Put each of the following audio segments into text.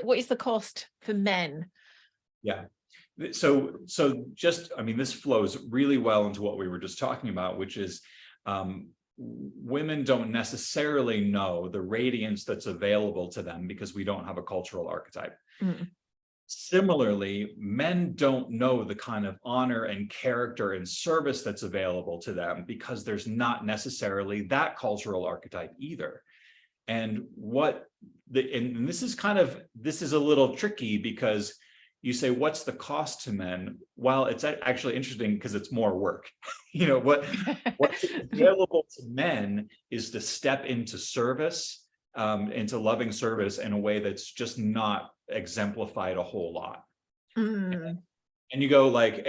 what is the cost for men? Yeah. So just, I mean, this flows really well into what we were just talking about, which is women don't necessarily know the radiance that's available to them because we don't have a cultural archetype. Mm. Similarly, men don't know the kind of honor and character and service that's available to them because there's not necessarily that cultural archetype either. And this is a little tricky because you say, what's the cost to men? Well, it's actually interesting because it's more work. What's available to men is to step into service, into loving service in a way that's just not exemplified a whole lot. Mm. And you go like,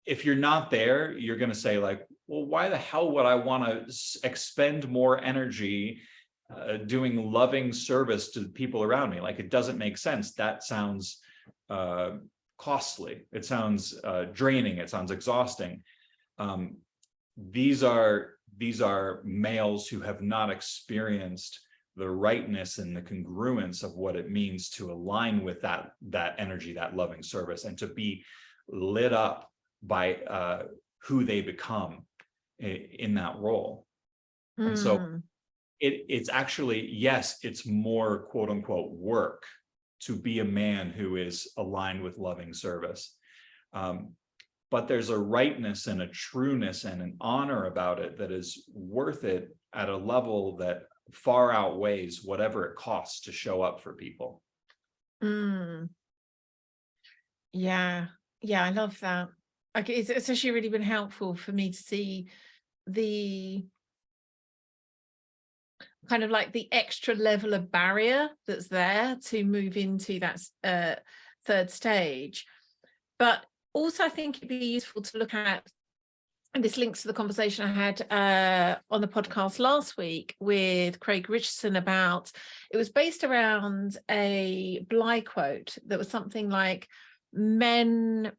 if you're not there, you're going to say like, well, why the hell would I want to expend more energy doing loving service to the people around me? Like, it doesn't make sense. That sounds costly. It sounds draining. It sounds exhausting. These are males who have not experienced the rightness and the congruence of what it means to align with that energy, that loving service, and to be lit up by who they become in that role. Mm. And so it's actually, yes, it's more quote unquote work to be a man who is aligned with loving service. But there's a rightness and a trueness and an honor about it that is worth it at a level that far outweighs whatever it costs to show up for people. Mm. Yeah, I love that. Okay, it's actually really been helpful for me to see the kind of like the extra level of barrier that's there to move into that third stage. But also, I think it'd be useful to look at, and this links to the conversation I had on the podcast last week with Craig Richardson about, it was based around a Bly quote that was something like, men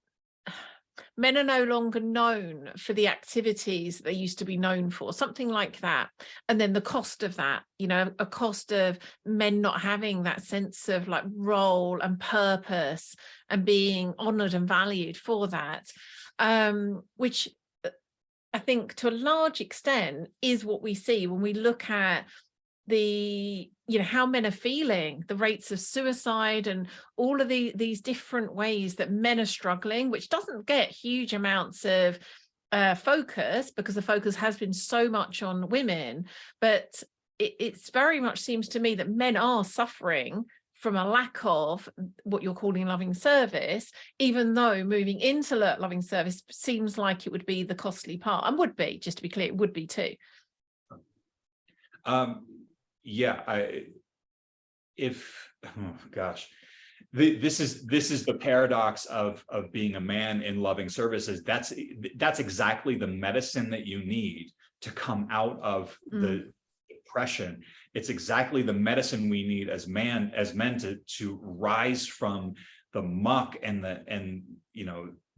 are no longer known for the activities they used to be known for, something like that. And then the cost of that, a cost of men not having that sense of like role and purpose and being honored and valued for that, which I think to a large extent is what we see when we look at the, how men are feeling, the rates of suicide and all of these different ways that men are struggling, which doesn't get huge amounts of focus because the focus has been so much on women. But it's very much seems to me that men are suffering from a lack of what you're calling loving service, even though moving into loving service seems like it would be the costly part, and would be, just to be clear, it would be too. This is the paradox of being a man in loving services. That's exactly the medicine that you need to come out of the depression. It's exactly the medicine we need as men to rise from the muck and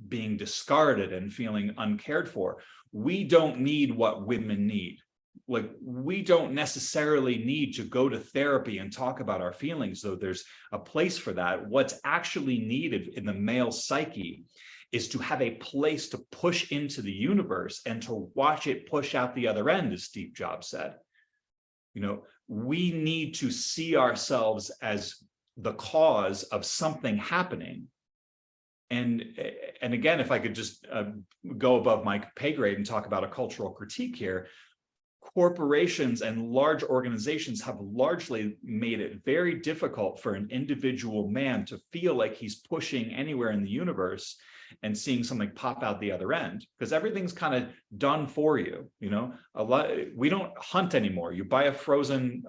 being discarded and feeling uncared for. We don't need what women need. Like, we don't necessarily need to go to therapy and talk about our feelings, though there's a place for that. What's actually needed in the male psyche is to have a place to push into the universe and to watch it push out the other end, as Steve Jobs said. We need to see ourselves as the cause of something happening. And again, if I could just go above my pay grade and talk about a cultural critique here, corporations and large organizations have largely made it very difficult for an individual man to feel like he's pushing anywhere in the universe and seeing something pop out the other end, because everything's kind of done for you. We don't hunt anymore. You buy a frozen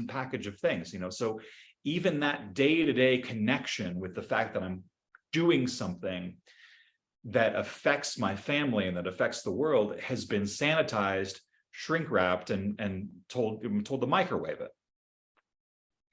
package of things, so even that day-to-day connection with the fact that I'm doing something that affects my family and that affects the world has been sanitized, shrink wrapped, and told to microwave it.